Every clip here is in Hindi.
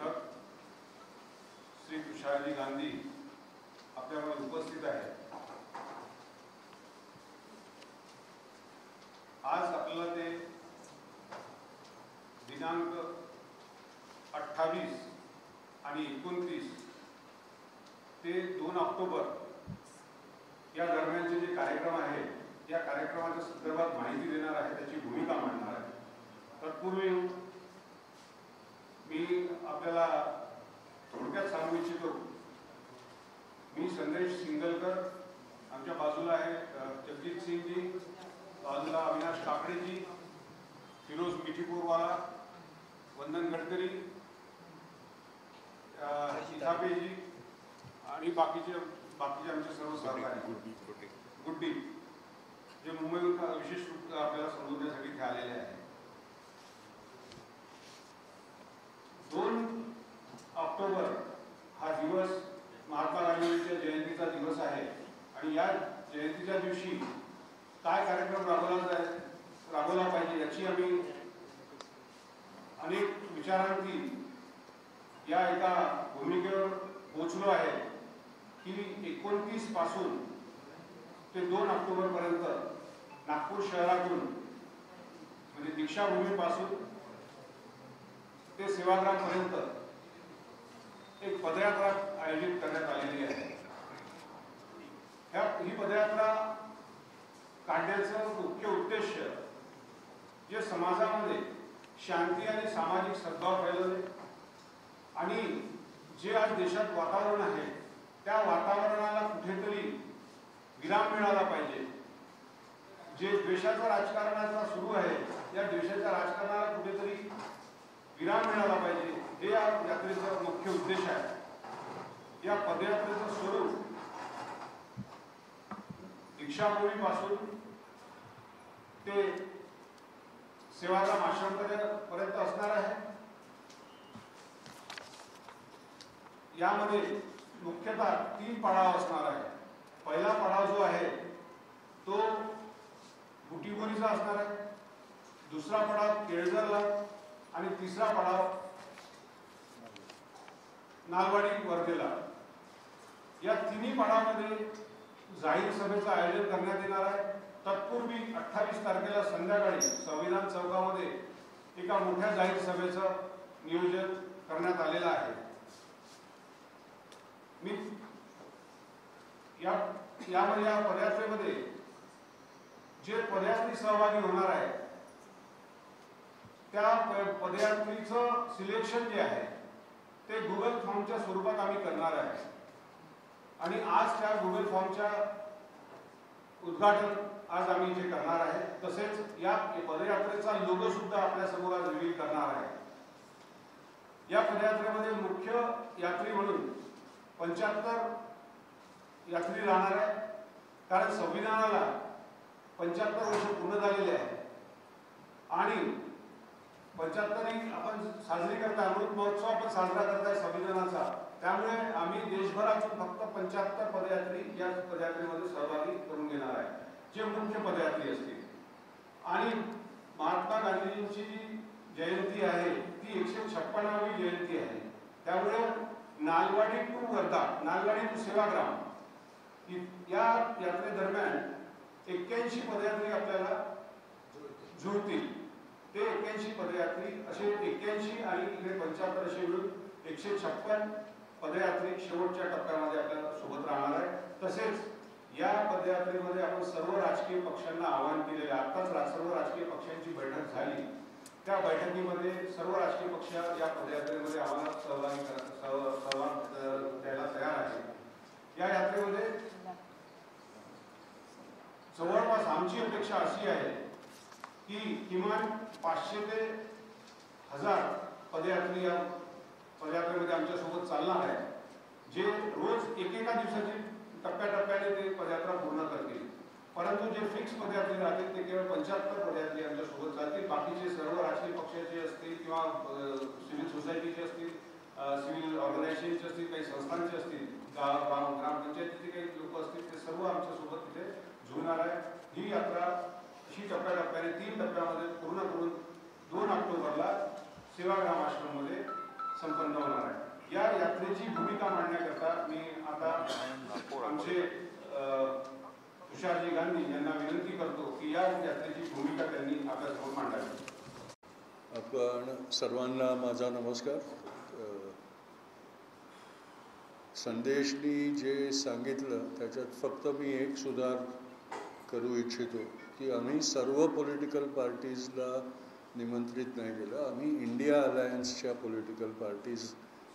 लेखक श्री तुषारजी गांधी आपल्यामध्ये उपस्थित आहे। आज आपल्याला ते दिनांक 28 आणि 29 ते 2 ऑक्टोबर या दरम्यानचे जे कार्यक्रम आहेत या कार्यक्रमाच्या संदर्भात माहिती देणार आहे, त्याची भूमिका मांडणार आहे। तत्पूर्वी मी आपल्याला थोडक्यात सांगू इच्छितो, मी संदेश सिंगलकर, आमच्या बाजूला आहे जगजीत सिंगजी, बाजूला अविनाश काकडेजी, फिरोज मिठीपूरवाला, वंदन गडकरी, सीतापेजी आणि बाकीचे आमचे सर्व सहकारी गुड्डी जे मुंबईहून विशेष आपल्याला समजण्यासाठी इथे आलेले आहे। 2 ऑक्टोबर हा दिवस महात्मा गांधींच्या जयंतीचा दिवस आहे आणि या जयंतीच्या दिवशी काय कार्यक्रम राबवला पाहिजे याची आम्ही अनेक विचारांती या एका भूमिकेवर पोहोचलो आहे की 29 पासून ते 2 ऑक्टोबर पर्यंत नागपूर शहरातून म्हणजे दीक्षाभूमी पासून ते सेवाग्राम पर्यंत एक पदयात्रा आयोजित करण्यात आलेली आहे। ही पदयात्रा काढण्याचं मुख्य उद्देश जे समाजामध्ये शांती आणि सामाजिक सद्भाव फैलवणे आणि जे आज देशात वातावरण आहे त्या वातावरणाला कुठेतरी विराम मिळाला पाहिजे। जे द्वेषाचं राजकारणाचा सुरू आहे या द्वेषाच्या राजकारणाला कुठेतरी विराम मिळाला पाहिजे, हे या यात्रेचा मुख्य उद्देश आहे। या पदयात्रेचं स्वरूप दीक्षाभूमी पासून ते सेवाग्राम आश्रमपर्यंत असणार आहे। यामध्ये मुख्यतः 3 पडाव असणार आहे। पहिला पडाव जो आहे तो बुटीबोरीचा असणार आहे, दुसरा पडाव केळझरला आणि तिसरा पडाव नालवाडी वर्धेला। या तिन्ही पडावामध्ये जाहीर सभेचं आयोजन करण्यात येणार आहे। तत्पूर्वी 28 तारखेला संध्याकाळी संविधान चौकामध्ये एका मोठ्या जाहीर सभेचं नियोजन करण्यात आलेलं आहे। मी या पदयात्रेमध्ये जे पदयात्री सहभागी होणार आहे त्या पदयात्रीचं सिलेक्शन जे आहे ते गुगल फॉर्मच्या स्वरूपात आम्ही करणार आहे आणि आज त्या गुगल फॉर्मच्या उद्घाटन आज आम्ही इथे करणार आहे। तसेच या पदयात्रेचा लोगो सुद्धा आपल्या समोर आज रिव्हील करणार आहे। या पदयात्रेमध्ये मुख्य यात्री म्हणून 75 यात्री राहणार आहे, कारण संविधानाला 75 वर्ष पूर्ण झालेले आहे आणि 75 आपण साजरी करताय, अमृत महोत्सव आपण साजरा करताय संविधानाचा, त्यामुळे आम्ही देशभरातून फक्त 75 पदयात्री या पदयात्रेमध्ये सहभागी करून घेणार आहे, जे मुख्य पदयात्री असतील। आणि महात्मा गांधींची जी जयंती आहे ती 156वी जयंती आहे, त्यामुळे नालवाडी टू वर्धा, नालवाडी टू सेवाग्राम या यात्रेदरम्यान 81 पदयात्री आपल्याला जुळतील। ते 81 पदयात्री असे 81 आणि इकडे 75 असे मिळून 156 पदयात्री शेवटच्या टप्प्यामध्ये आपल्या सोबत राहणार आहे। तसेच या पदयात्रेमध्ये आपण सर्व राजकीय पक्षांना आवाहन केलेले, आताच सर्व राजकीय पक्षांची बैठक झाली, त्या बैठकीमध्ये सर्व राजकीय पक्ष या पदयात्रेमध्ये आम्हाला सहभाग द्यायला तयार आहे। या यात्रेमध्ये जवळपास आमची अपेक्षा अशी आहे की किमान 500 ते 1000 पदयात्री या पदयात्रेमध्ये आमच्या सोबत चालणार आहे, जे रोज एकेका दिवसाची टप्प्याटप्प्याने ते पदयात्रा पूर्ण करतील। परंतु जे फिक्स पदयात्री राहतील ते केवळ 75 पदयात्री आमच्या सोबत जातील। बाकीचे सर्व राजकीय पक्षाचे असतील किंवा सिव्हिल सोसायटीचे असतील, सिव्हिल ऑर्गनायझेशनचे असतील, काही संस्थांचे असतील, ग्रामपंचायतीचे काही लोक असतील, ते सर्व आमच्या सोबत तिथे जुळणार आहे। ही यात्रा अशी टप्प्याटप्प्याने 3 टप्प्यामध्ये पूर्ण करून 2 ऑक्टोबरला सेवाग्राम आश्रममध्ये संपन्न होणार आहे। या यात्रेची भूमिका मांडण्याकरता मी आता आमचे तुषारजी गांधी यांना विनंती करतो की या यात्रेची भूमिका त्यांनी आपल्यासमोर मांडावी। आपण सर्वांना माझा नमस्कार। संदेशनी जे सांगितलं त्याच्यात फक्त मी एक सुधार करू इच्छितो की आम्ही सर्व पॉलिटिकल पार्टीजला निमंत्रित नाही केलं, आम्ही इंडिया अलायन्सच्या पॉलिटिकल पार्टीज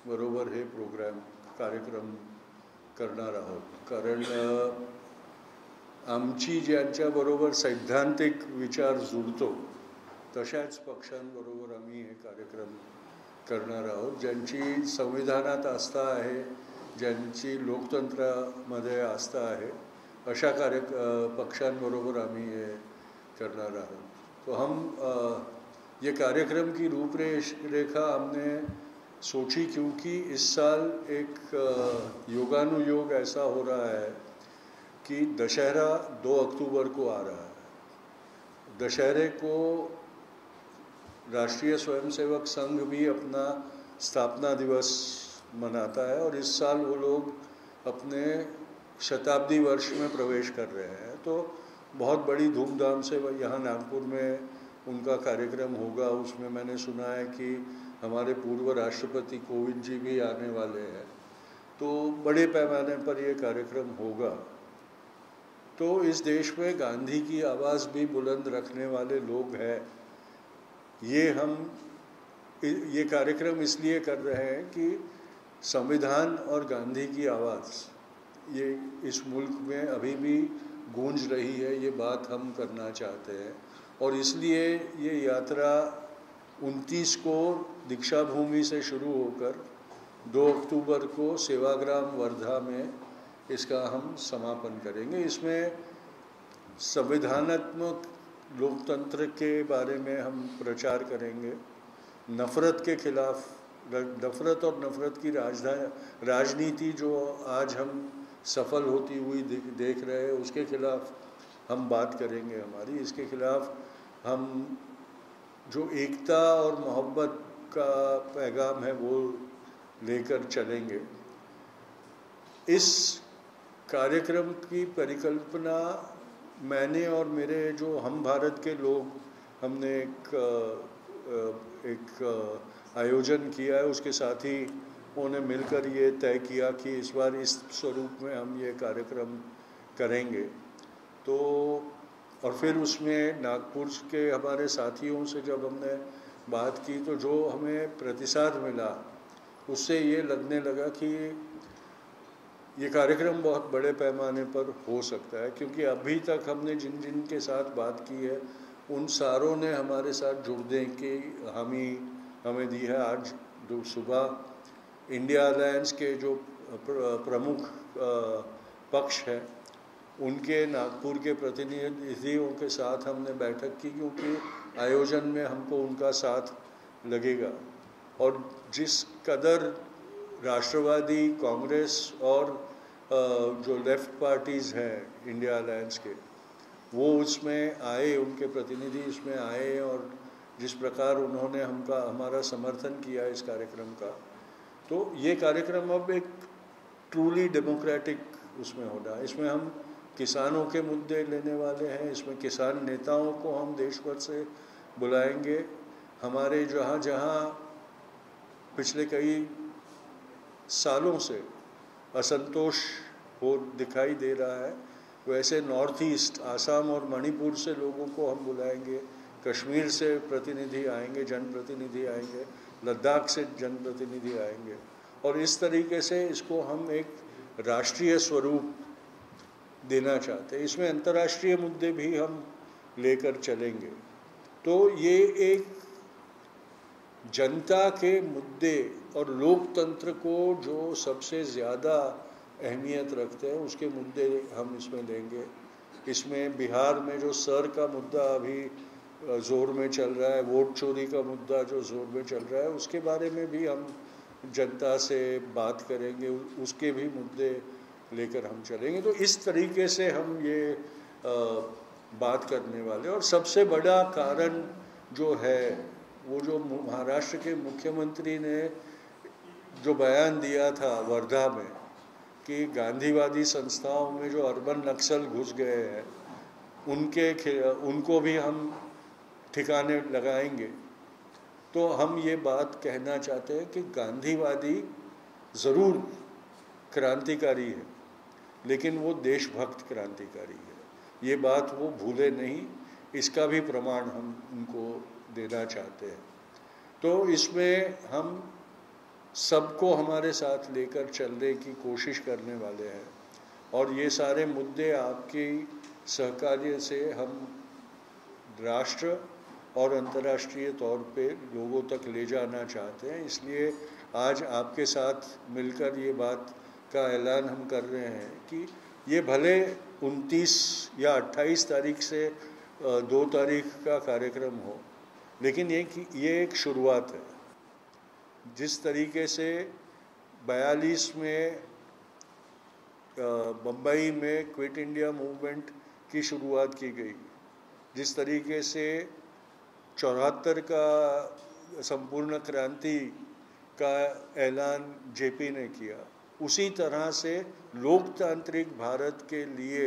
बरोबर हे कार्यक्रम करणार आहोत। कारण आमची ज्यांच्याबरोबर सैद्धांतिक विचार जुळतो तशाच पक्षांबरोबर आम्ही हे कार्यक्रम करणार आहोत, ज्यांची संविधानात आस्था आहे, ज्यांची लोकतंत्रामध्ये आस्था आहे, अशा पक्षांबरोबर आम्ही हे करणार आहोत। तो हम ये कार्यक्रम की रूपरेखा हमने सोची क्योंकि इस साल एक योगानुयोग ऐसा हो रहा है कि दशहरा 2 अक्टूबर को आ रहा है। दशहरे को राष्ट्रीय स्वयंसेवक संघ भी अपना स्थापना दिवस मनाता है और इस साल वो लोग अपने शताब्दी वर्ष में प्रवेश कर रहे हैं, तो बहुत बड़ी धूमधाम से यहाँ नागपुर में उनका कार्यक्रम होगा। उसमें मैंने सुना है कि हमारे पूर्व राष्ट्रपति कोविंद जी भी आने वाले हैं, तो बड़े पैमाने पर ये कार्यक्रम होगा। तो इस देश में गांधी की आवाज़ भी बुलंद रखने वाले लोग हैं। ये कार्यक्रम इसलिए कर रहे हैं कि संविधान और गांधी की आवाज़ ये इस मुल्क में अभी भी गूंज रही है, ये बात हम करना चाहते हैं। और इसलिए ये यात्रा 29 को दीक्षा भूमि से शुरू होकर 2 अक्टूबर को सेवाग्राम वर्धा में इसका हम समापन करेंगे। इसमें संविधानात्मक लोकतंत्र के बारे में हम प्रचार करेंगे, नफ़रत के खिलाफ, नफ़रत और नफ़रत की राजनीति जो आज हम सफल होती हुई देख रहे हैं उसके खिलाफ हम बात करेंगे। हमारी इसके खिलाफ हम जो एकता और मोहब्बत का पैगाम है वो लेकर चलेंगे। इस कार्यक्रम की परिकल्पना मैंने और मेरे जो हम भारत के लोग हमने एक आयोजन किया है, उसके साथी उन्होंने मिलकर ये तय किया कि इस बार इस स्वरूप में हम ये कार्यक्रम करेंगे। तो और फिर उसमें नागपुर के हमारे साथियों से जब हमने बात की तो जो हमें प्रतिसाद मिला उससे ये लगने लगा कि ये कार्यक्रम बहुत बड़े पैमाने पर हो सकता है, क्योंकि अभी तक हमने जिन जिन के साथ बात की है उन सारों ने हमारे साथ जुड़ने की हमें दी है। आज सुबह इंडिया अलायंस के जो प्रमुख पक्ष है उनके नागपुर के प्रतिनिधियों के साथ हमने बैठक की, क्योंकि आयोजन में हमको उनका साथ लगेगा। और जिस कदर राष्ट्रवादी कांग्रेस और जो लेफ्ट पार्टीज़ हैं इंडिया अलायंस के, वो उसमें आए, उनके प्रतिनिधि इसमें आए और जिस प्रकार उन्होंने हमारा समर्थन किया इस कार्यक्रम का, तो ये कार्यक्रम अब एक ट्रूली डेमोक्रेटिक उसमें होना। इसमें हम किसानों के मुद्दे लेने वाले हैं, इसमें किसान नेताओं को हम देश भर से बुलाएंगे। हमारे जहाँ जहाँ पिछले कई सालों से असंतोष हो दिखाई दे रहा है, वैसे नॉर्थ ईस्ट आसाम और मणिपुर से लोगों को हम बुलाएंगे, कश्मीर से प्रतिनिधि आएंगे, जनप्रतिनिधि आएंगे, लद्दाख से जनप्रतिनिधि आएंगे, और इस तरीके से इसको हम एक राष्ट्रीय स्वरूप देना चाहते हैं। इसमें अंतर्राष्ट्रीय मुद्दे भी हम लेकर चलेंगे। तो ये एक जनता के मुद्दे और लोकतंत्र को जो सबसे ज़्यादा अहमियत रखते हैं उसके मुद्दे हम इसमें लेंगे। इसमें बिहार में जो सर का मुद्दा अभी ज़ोर में चल रहा है, वोट चोरी का मुद्दा जो ज़ोर में चल रहा है, उसके बारे में भी हम जनता से बात करेंगे, उसके भी मुद्दे लेकर हम चलेंगे। तो इस तरीके से हम ये बात करने वाले। और सबसे बड़ा कारण जो है वो जो महाराष्ट्र के मुख्यमंत्री ने जो बयान दिया था वर्धा में कि गांधीवादी संस्थाओं में जो अर्बन नक्सल घुस गए हैं उनको भी हम ठिकाने लगाएंगे, तो हम ये बात कहना चाहते हैं कि गांधीवादी ज़रूर क्रांतिकारी है, लेकिन वो देशभक्त क्रांतिकारी है। ये बात वो भूले नहीं, इसका भी प्रमाण हम उनको देना चाहते हैं। तो इसमें हम सबको हमारे साथ लेकर चलने की कोशिश करने वाले हैं और ये सारे मुद्दे आपकी सहकार्य से हम राष्ट्र और अंतर्राष्ट्रीय तौर पे लोगों तक ले जाना चाहते हैं। इसलिए आज आपके साथ मिलकर ये बात का ऐलान हम कर रहे हैं कि ये भले 29 या 28 तारीख से 2 तारीख का कार्यक्रम हो, लेकिन ये एक शुरुआत है। जिस तरीके से 42 में बम्बई में क्विट इंडिया मूवमेंट की शुरुआत की गई, जिस तरीके से 74 का संपूर्ण क्रांति का ऐलान जेपी ने किया, उसी तरह से लोकतांत्रिक भारत के लिए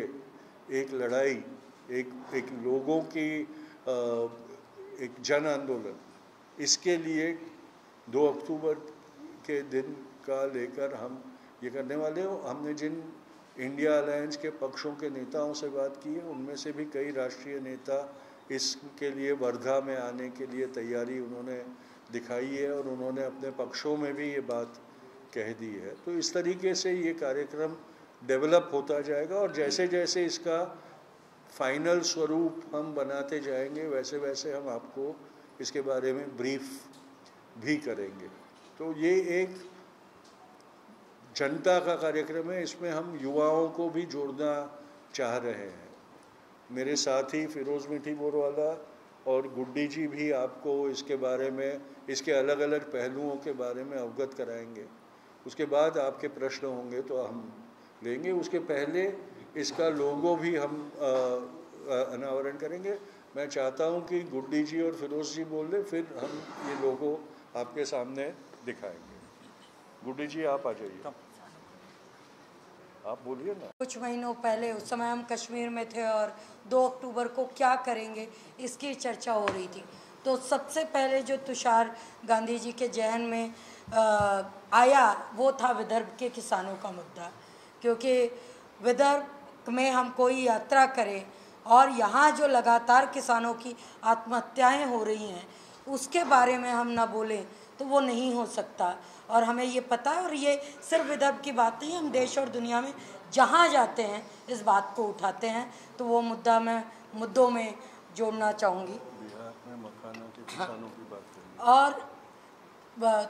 एक लड़ाई, एक लोगों की एक जन आंदोलन, इसके लिए 2 अक्टूबर के दिन का लेकर हम ये करने वाले हो। हमने जिन इंडिया अलायंस के पक्षों के नेताओं से बात की है, उनमें से भी कई राष्ट्रीय नेता इसके लिए वर्धा में आने के लिए तैयारी उन्होंने दिखाई है और उन्होंने अपने पक्षों में भी ये बात कह दी है। तो इस तरीके से ये कार्यक्रम डेवलप होता जाएगा और जैसे जैसे इसका फाइनल स्वरूप हम बनाते जाएंगे, वैसे वैसे हम आपको इसके बारे में ब्रीफ भी करेंगे। तो ये एक जनता का कार्यक्रम है, इसमें हम युवाओं को भी जोड़ना चाह रहे हैं। मेरे साथी फिरोज़ मिठी बोरवाला और गुड्डी जी भी आपको इसके बारे में, इसके अलग अलग पहलुओं के बारे में अवगत कराएंगे। उसके बाद आपके प्रश्न होंगे तो हम लेंगे। उसके पहले इसका लोगो भी हम अनावरण करेंगे। मैं चाहता हूं कि गुड्डी जी और फिरोज़ जी बोल लें, फिर हम ये लोगो आपके सामने दिखाएंगे। गुड्डी जी आप आ जाइए, आप बोलिए ना। कुछ महीनों पहले, उस समय हम कश्मीर में थे और 2 अक्टूबर को क्या करेंगे इसकी चर्चा हो रही थी। तो सबसे पहले जो तुषार गांधी जी के जहन में आया वो था विदर्भ के किसानों का मुद्दा, क्योंकि विदर्भ में हम कोई यात्रा करें और यहाँ जो लगातार किसानों की आत्महत्याएं हो रही हैं उसके बारे में हम ना बोलें तो वो नहीं हो सकता। और हमें ये पता है, और ये सिर्फ विदर्भ की बात नहीं, हम देश और दुनिया में जहाँ जाते हैं इस बात को उठाते हैं। तो वो मुद्दा मैं मुद्दों में जोड़ना चाहूँगी। बिहार में मखाना के किसानों की बात करेंगे। और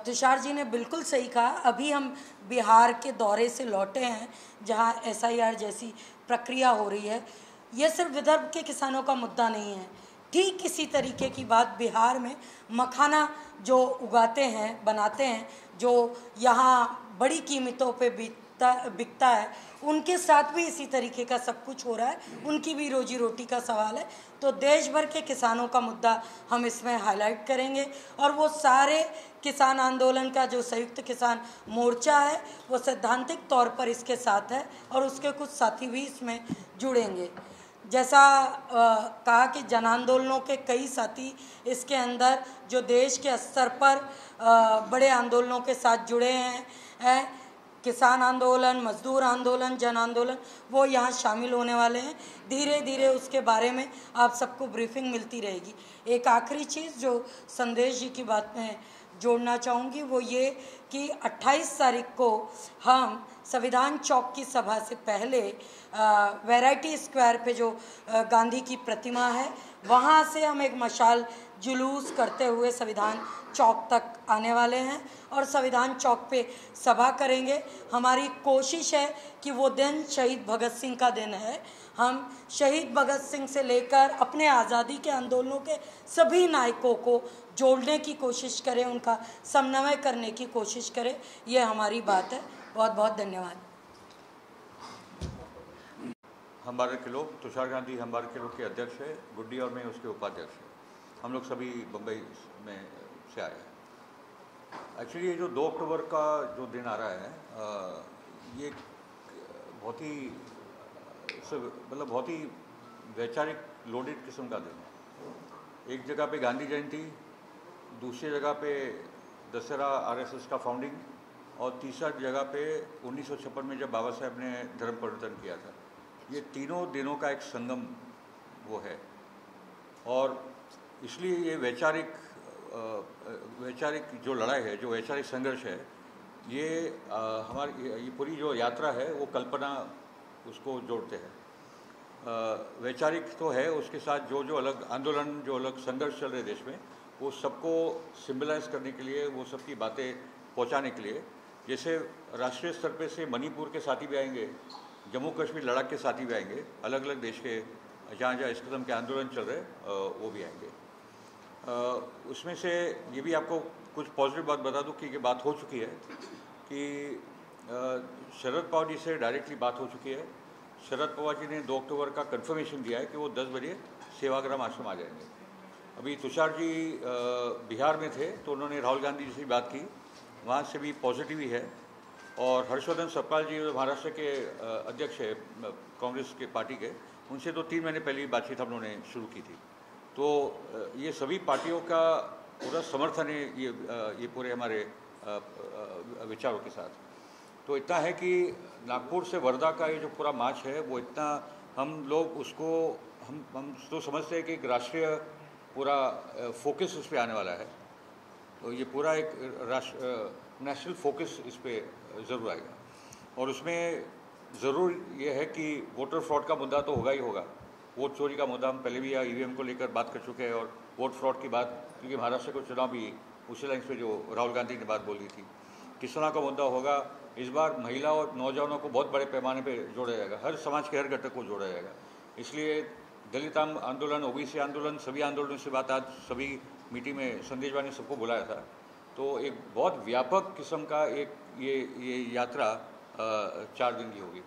तुषार जी ने बिल्कुल सही कहा, अभी हम बिहार के दौरे से लौटे हैं जहाँ SIR जैसी प्रक्रिया हो रही है। ये सिर्फ विदर्भ के किसानों का मुद्दा नहीं है। ठीक इसी तरीके की बात बिहार में मखाना जो उगाते हैं, बनाते हैं, जो यहाँ बड़ी कीमतों पे बिकता है, उनके साथ भी इसी तरीके का सब कुछ हो रहा है। उनकी भी रोजी रोटी का सवाल है। तो देश भर के किसानों का मुद्दा हम इसमें हाईलाइट करेंगे और वो सारे किसान आंदोलन का जो संयुक्त किसान मोर्चा है वो सैद्धांतिक तौर पर इसके साथ है और उसके कुछ साथी भी इसमें जुड़ेंगे। जैसा कहा कि जन आंदोलनों के कई साथी इसके अंदर जो देश के स्तर पर बड़े आंदोलनों के साथ जुड़े हैं, किसान आंदोलन, मजदूर आंदोलन, जन आंदोलन, वो यहाँ शामिल होने वाले हैं। धीरे धीरे उसके बारे में आप सबको ब्रीफिंग मिलती रहेगी। एक आखिरी चीज़ जो संदेश जी की बात में जोड़ना चाहूँगी वो ये कि 28 तारीख को हम संविधान चौक की सभा से पहले वैरायटी स्क्वायर पे जो गांधी की प्रतिमा है वहाँ से हम एक मशाल जुलूस करते हुए संविधान चौक तक आने वाले हैं और संविधान चौक पे सभा करेंगे। हमारी कोशिश है कि वो दिन शहीद भगत सिंह का दिन है। हम शहीद भगत सिंह से लेकर अपने आज़ादी के आंदोलनों के सभी नायकों को जोड़ने की कोशिश करें, उनका समन्वय करने की कोशिश करें। ये हमारी बात है। बहुत बहुत धन्यवाद। हम भारत के लोग, तुषार गांधी हम भारत के लोग के अध्यक्ष है, गुड्डी और मैं उसके उपाध्यक्ष हैं। हम लोग सभी बम्बई में से आए हैं। एक्चुअली ये जो 2 अक्टूबर का जो दिन आ रहा है ये बहुत ही मतलब बहुत ही वैचारिक लोडेड किस्म का दिन है। एक जगह पे गांधी जयंती, दूसरी जगह पे दशहरा आरएसएस का फाउंडिंग, और तीसरा जगह पे 1956 में जब बाबा साहब ने धर्म परिवर्तन किया था। ये तीनों दिनों का एक संगम वो है, और इसलिए ये वैचारिक जो लड़ाई है, जो वैचारिक संघर्ष है, ये हमारी ये पूरी जो यात्रा है वो कल्पना उसको जोड़ते हैं। वैचारिक तो है, उसके साथ जो अलग आंदोलन, जो अलग संघर्ष चल रहे देश में, वो सबको सिम्बलाइज करने के लिए, वो सबकी बातें पहुंचाने के लिए, जैसे राष्ट्रीय स्तर पे से मणिपुर के साथी भी आएंगे, जम्मू कश्मीर लद्दाख के साथी भी आएंगे, अलग अलग देश के जहाँ जहाँ इस किस्म के आंदोलन चल रहे वो भी आएंगे। उसमें से ये भी आपको कुछ पॉजिटिव बात बता दूं कि ये बात हो चुकी है कि शरद पवार जी से डायरेक्टली बात हो चुकी है। शरद पवार जी ने 2 अक्टूबर का कंफर्मेशन दिया है कि वो 10 बजे सेवाग्राम आश्रम आ जाएंगे। अभी तुषार जी बिहार में थे तो उन्होंने राहुल गांधी जी से बात की, वहाँ से भी पॉजिटिव ही है। और हर्षवर्धन सपकाल जी जो महाराष्ट्र के अध्यक्ष है कांग्रेस के पार्टी के, उनसे तो 3 महीने पहले बातचीत हम लोगों ने शुरू की थी। तो ये सभी पार्टियों का पूरा समर्थन है ये पूरे हमारे विचारों के साथ। तो इतना है कि नागपुर से वर्धा का ये जो पूरा मार्च है वो इतना हम लोग उसको हम तो समझते हैं कि एक राष्ट्रीय पूरा फोकस उस पर आने वाला है। तो ये पूरा एक नेशनल फोकस इस पर ज़रूर आएगा, और उसमें ज़रूर ये है कि वोटर फ्रॉड का मुद्दा तो होगा ही होगा। वोट चोरी का मुद्दा हम पहले भी ईवीएम को लेकर बात कर चुके हैं, और वोट फ्रॉड की बात, क्योंकि महाराष्ट्र को चुनाव भी उसी लाइन पे जो राहुल गांधी ने बात बोली थी। किसानों का मुद्दा होगा। इस बार महिला और नौजवानों को बहुत बड़े पैमाने पे जोड़ा जाएगा, हर समाज के हर घटक को जोड़ा जाएगा। इसलिए दलित आंदोलन, ओबीसी आंदोलन, सभी आंदोलनों से बात आज सभी मीटिंग में संदेशवा ने सबको बुलाया था। तो एक बहुत व्यापक किस्म का एक ये यात्रा 4 दिन की होगी।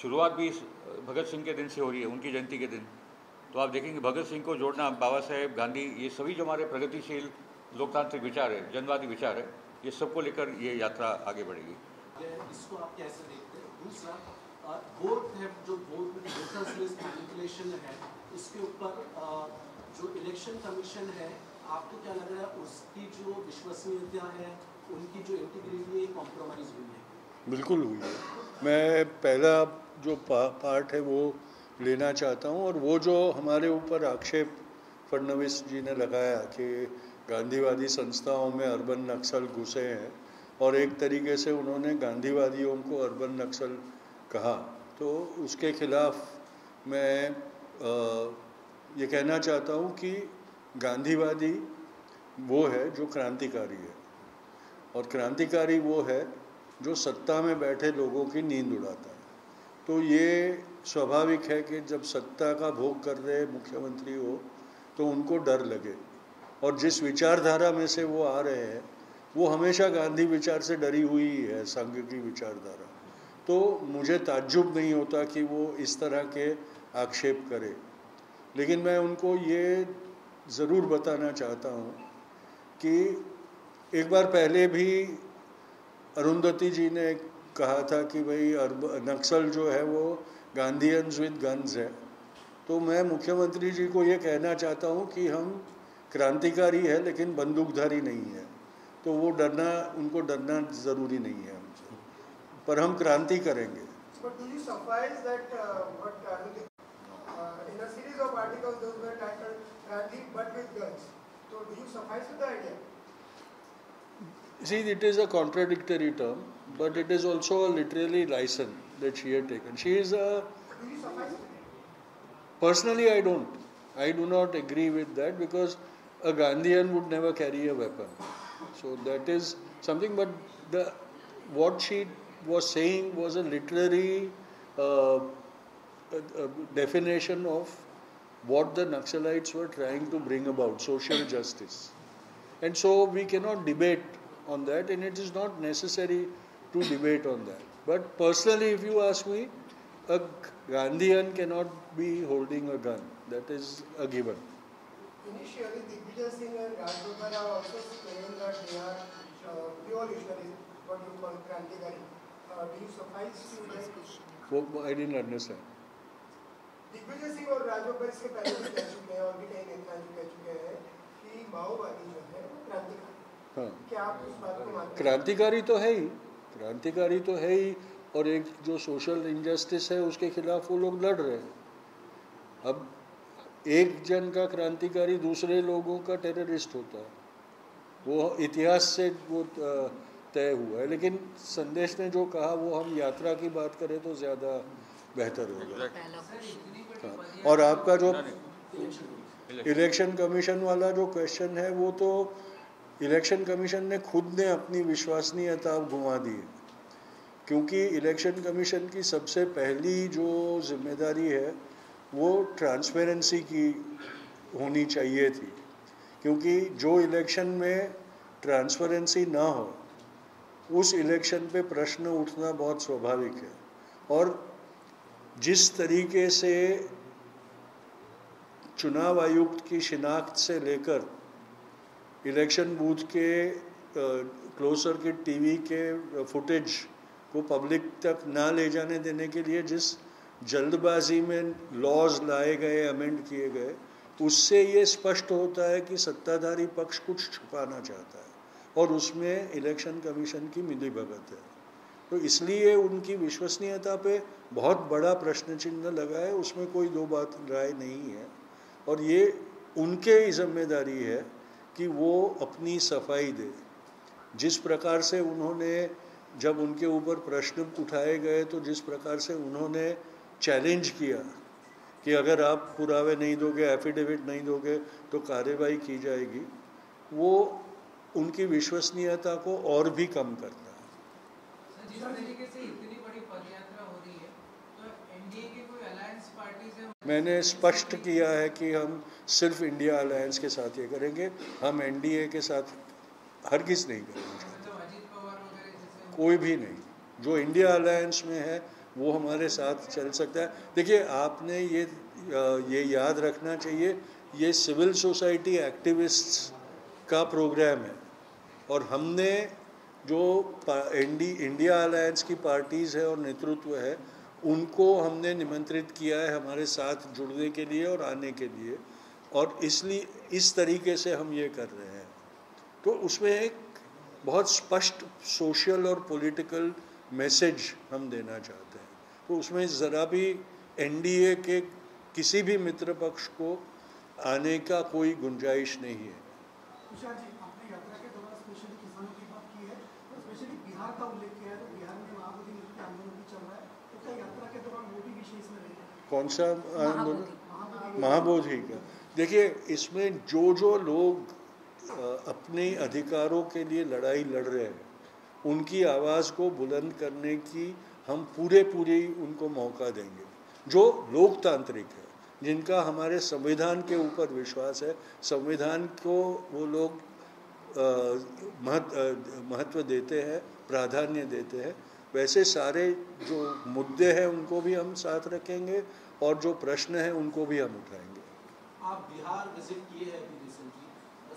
शुरुआत भी भगत सिंह के दिन से हो रही है, उनकी जयंती के दिन। तो आप देखेंगे भगत सिंह को जोड़ना, बाबा साहेब, गांधी, ये सभी जो हमारे प्रगतिशील लोकतांत्रिक विचार है, जनवादी विचार है, ये सबको लेकर ये यात्रा आगे बढ़ेगी। इसको आप कैसे देखते हैं? दूसरा, वोट है जो वोटर्स लिस्ट मैनिपुलेशन है, इसके ऊपर जो इलेक्शन कमीशन है, आपको क्या लग रहा है उसकी जो विश्वसनीयता है, उनकी जो इंटीग्रिटी है, कॉम्प्रोमाइज हुई है? बिल्कुल हुई है। मैं पहला जो पार्ट है वो लेना चाहता हूँ, और वो जो हमारे ऊपर आक्षेप फडणवीस जी ने लगाया कि गांधीवादी संस्थाओं में अर्बन नक्सल घुसे हैं, और एक तरीके से उन्होंने गांधीवादियों को अर्बन नक्सल कहा, तो उसके खिलाफ मैं ये कहना चाहता हूँ कि गांधीवादी वो है जो क्रांतिकारी है, और क्रांतिकारी वो है जो सत्ता में बैठे लोगों की नींद उड़ाता है। तो ये स्वाभाविक है कि जब सत्ता का भोग कर रहे मुख्यमंत्री हो तो उनको डर लगे, और जिस विचारधारा में से वो आ रहे हैं वो हमेशा गांधी विचार से डरी हुई है, संघ की विचारधारा। तो मुझे ताज्जुब नहीं होता कि वो इस तरह के आक्षेप करे, लेकिन मैं उनको ये ज़रूर बताना चाहता हूँ कि एक बार पहले भी अरुंधति जी ने कहा था कि भाई नक्सल जो है वो गांधीयंस विद गन्स है। तो मैं मुख्यमंत्री जी को ये कहना चाहता हूँ कि हम क्रांतिकारी है लेकिन बंदूकधारी नहीं है, तो वो डरना, उनको डरना ज़रूरी नहीं है हमसे, पर हम क्रांति करेंगे। But do you suffice that in a series of articles those were titled Gandhi but with guns? So do you suffice with the idea? See, it is a contradictory term, but it is also a literary license that she had taken. She is a... Do you suffice with it? Personally, I don't. I do not agree with that, because a Gandhian would never carry a weapon. So that is something, but what she was saying was a literary definition of what the Naxalites were trying to bring about, social justice. And so we cannot debate on that, and it is not necessary to debate on that. But personally, if you ask me, a Gandhian cannot be holding a gun. That is a given. Initially, Digvijay Singh and Raj Gopal have also claimed that they are pure what you call Krantikari, do you suffice to like? वो I didn't understand. Digvijay Singh और राजू भाई इसके पहले भी कह चुके हैं और भी कई नेता जी कह चुके हैं कि माओवादी जो है वो क्रांतिकारी। हाँ, क्या आप उस बात को मानते हैं? क्रांतिकारी तो है ही, क्रांतिकारी तो है ही, और एक जो सोशल इनजस्टिस है उसके खिलाफ वो लोग लड़ रहे हैं। अब एक जन का क्रांतिकारी दूसरे लोगों का टेररिस्ट होता है, वो इतिहास से वो तय हुआ है। लेकिन संदेश ने जो कहा वो हम यात्रा की बात करें तो ज़्यादा बेहतर होगा। हाँ, और आपका जो इलेक्शन कमीशन वाला जो क्वेश्चन है, वो तो इलेक्शन कमीशन ने खुद ने अपनी विश्वसनीयता घुमा दी है, क्योंकि इलेक्शन कमीशन की सबसे पहली जो जिम्मेदारी है वो ट्रांसपेरेंसी की होनी चाहिए थी, क्योंकि जो इलेक्शन में ट्रांसपेरेंसी ना हो उस इलेक्शन पे प्रश्न उठना बहुत स्वाभाविक है। और जिस तरीके से चुनाव आयुक्त की शिनाख्त से लेकर इलेक्शन बूथ के क्लोज सर्किट टीवी के फुटेज को पब्लिक तक ना ले जाने देने के लिए जिस जल्दबाजी में लॉज लाए गए, अमेंड किए गए, उससे ये स्पष्ट होता है कि सत्ताधारी पक्ष कुछ छुपाना चाहता है और उसमें इलेक्शन कमीशन की मिलीभगत है। तो इसलिए उनकी विश्वसनीयता पे बहुत बड़ा प्रश्न चिन्ह लगा है, उसमें कोई दो बात राय नहीं है। और ये उनके जिम्मेदारी है कि वो अपनी सफाई दे। जिस प्रकार से उन्होंने, जब उनके ऊपर प्रश्न उठाए गए तो जिस प्रकार से उन्होंने चैलेंज किया कि अगर आप पुरावे नहीं दोगे, एफिडेविट नहीं दोगे तो कार्रवाई की जाएगी, वो उनकी विश्वसनीयता को और भी कम करता है। जिस तरीके से इतनी बड़ी पदयात्रा हो रही है, तो एनडीए के कोई अलायंस पार्टी से मैंने स्पष्ट किया है कि हम सिर्फ इंडिया अलायंस के साथ ये करेंगे, हम एनडीए के साथ हरगिज़ नहीं करना चाहते, अजीत पवार वगैरह जैसे कोई भी नहीं। जो इंडिया अलायंस में है वो हमारे साथ चल सकता है। देखिए, आपने ये याद रखना चाहिए, ये सिविल सोसाइटी एक्टिविस्ट्स का प्रोग्राम है और हमने जो इंडिया अलायंस की पार्टीज़ है और नेतृत्व है उनको हमने निमंत्रित किया है हमारे साथ जुड़ने के लिए और आने के लिए, और इसलिए इस तरीके से हम ये कर रहे हैं। तो उसमें एक बहुत स्पष्ट सोशल और पॉलिटिकल मैसेज हम देना चाहते हैं। तो उसमें ज़रा भी एनडीए के किसी भी मित्र पक्ष को आने का कोई गुंजाइश नहीं है। तुषार जी, आपने यात्रा के दौरान स्पेशली किसानों की बात की है और स्पेशली बिहार का उल्लेख किया है, तो बिहार में महाबोधि नृत्य आंदोलन भी चल रहा है, तो क्या यात्रा के दौरान वो भी विषय इसमें रहेगा? कौन सा आंदोलन? महाबोधि का। देखिए, इसमें जो लोग अपने अधिकारों के लिए लड़ाई लड़ रहे हैं उनकी आवाज़ को बुलंद करने की हम पूरी उनको मौका देंगे। जो लोकतांत्रिक है, जिनका हमारे संविधान के ऊपर विश्वास है, संविधान को वो लोग महत्व देते हैं, प्राधान्य देते हैं, वैसे सारे जो मुद्दे हैं उनको भी हम साथ रखेंगे और जो प्रश्न हैं उनको भी हम उठाएंगे। आप बिहार विजिट किए हैं अभी रिसेंटली,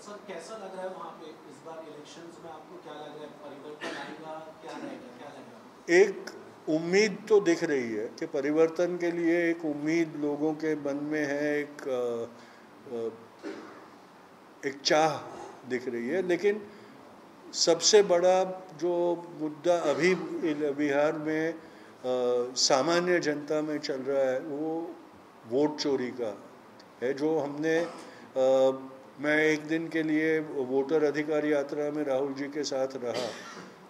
सर कैसा लग रहा है वहाँ पे इस बार इलेक्शंस में? आपको क्या लग रहा है, परिवर्तन आएगा, क्या रहेगा, क्या लग रहा है? एक उम्मीद तो दिख रही है कि परिवर्तन के लिए एक उम्मीद लोगों के मन में है, एक चाह दिख रही है। लेकिन सबसे बड़ा जो मुद्दा अभी बिहार में सामान्य जनता में चल रहा है वो वोट चोरी का है। जो हमने मैं एक दिन के लिए वोटर अधिकार यात्रा में राहुल जी के साथ रहा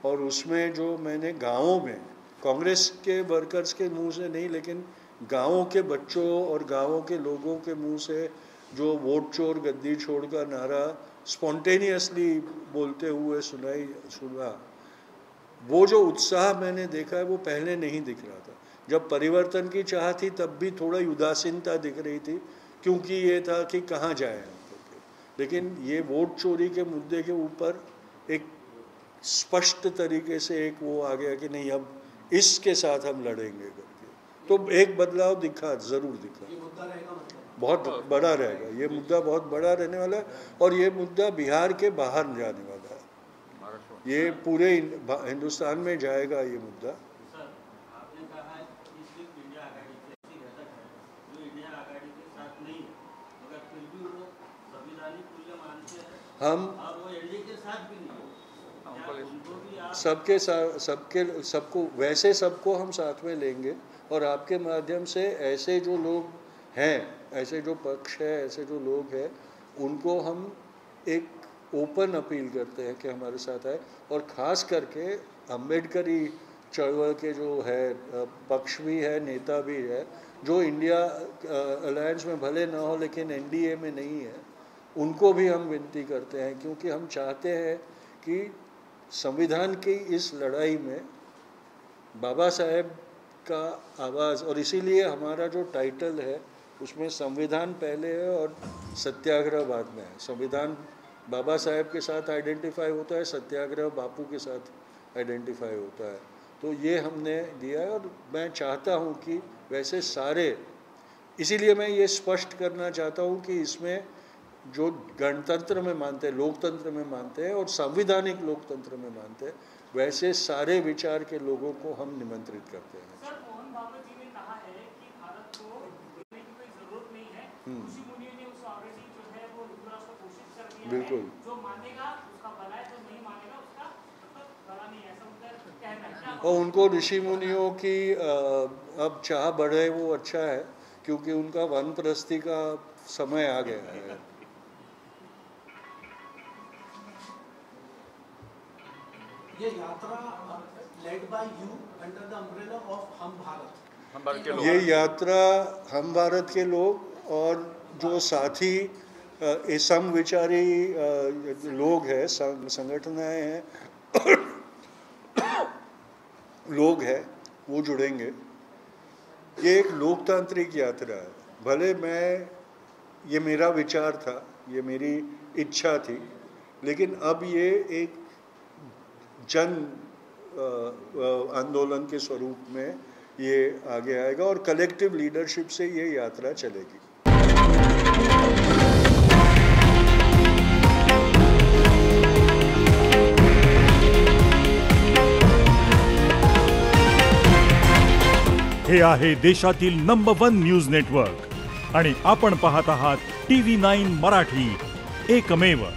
और उसमें जो मैंने गाँवों में, कांग्रेस के वर्कर्स के मुंह से नहीं लेकिन गाँवों के बच्चों और गाँवों के लोगों के मुंह से जो वोट चोर गद्दी छोड़ का नारा स्पॉन्टेनियसली बोलते हुए सुना, वो जो उत्साह मैंने देखा है वो पहले नहीं दिख रहा था। जब परिवर्तन की चाह थी तब भी थोड़ा उदासीनता दिख रही थी, क्योंकि ये था कि कहाँ जाए हम करके। लेकिन ये वोट चोरी के मुद्दे के ऊपर एक स्पष्ट तरीके से एक वो आ गया कि नहीं, अब इसके साथ हम लड़ेंगे करके, तो एक बदलाव ज़रूर दिखा। ये मुद्दा रहेगा, मतलब बहुत बड़ा रहेगा, ये मुद्दा बहुत बड़ा रहने वाला है और ये मुद्दा बिहार के बाहर जाने वाला है। ये पूरे हिंदुस्तान में जाएगा ये मुद्दा। सर, आपने कहा है कि सिर्फ इंडिया आघाड़ी के घटक है जो इंडिया आघाड़ी के साथ नहीं है, मगर फिर भी वो संविधानिक मूल्य मानते हैं हम और वो एनडीए के साथ भी नहीं है। क्या उनको भी आप सबको वैसे सबको हम साथ में लेंगे और आपके माध्यम से ऐसे जो लोग हैं, ऐसे जो पक्ष है, ऐसे जो लोग हैं, उनको हम एक ओपन अपील करते हैं कि हमारे साथ आए। और ख़ास करके अम्बेडकरी चळवळ के जो है पक्ष भी है, नेता भी है, जो इंडिया अलायंस में भले ना हो लेकिन एनडीए में नहीं है, उनको भी हम विनती करते हैं, क्योंकि हम चाहते हैं कि संविधान की इस लड़ाई में बाबा साहेब का आवाज़, और इसीलिए हमारा जो टाइटल है उसमें संविधान पहले है और सत्याग्रह बाद में है। संविधान बाबा साहेब के साथ आइडेंटिफाई होता है, सत्याग्रह बापू के साथ आइडेंटिफाई होता है। तो ये हमने दिया है और मैं चाहता हूँ कि वैसे सारे, इसीलिए मैं ये स्पष्ट करना चाहता हूँ कि इसमें जो गणतंत्र में मानते हैं, लोकतंत्र में मानते हैं और संविधानिक लोकतंत्र में मानते हैं, वैसे सारे विचार के लोगों को हम निमंत्रित करते हैं। सर, मोहन भागवत जी ने कहा है कि भारत को देखने की कोई जरूरत नहीं है, ऋषि मुनियों ने उस ऑलरेडी जो है वो हिंदू राष्ट्र को घोषित कर दिया बिल्कुल। है, जो मानेगा उसका भला है, जो नहीं मानेगा उसका मतलब भला नहीं है, ऐसा उनका कहना है। और उनको ऋषि मुनियों की अब चाह बढ़े वो अच्छा है, क्योंकि उनका वानप्रस्थी का समय आ गया है। ये यात्रा led by you under the umbrella of हम भारत के लोग, ये यात्रा हम भारत के लोग और जो साथी समविचारी लोग हैं, संगठनें हैं, लोग हैं, वो जुड़ेंगे। ये एक लोकतांत्रिक यात्रा है। भले ये मेरा विचार था, ये मेरी इच्छा थी, लेकिन अब ये एक जन आंदोलन के स्वरूप में ये आगे आएगा और कलेक्टिव लीडरशिप से ये यात्रा चलेगी। हे आहे देशातील नंबर 1 न्यूज नेटवर्क आणि आपण पाहत आहात TV9 मराठी, एकमेव।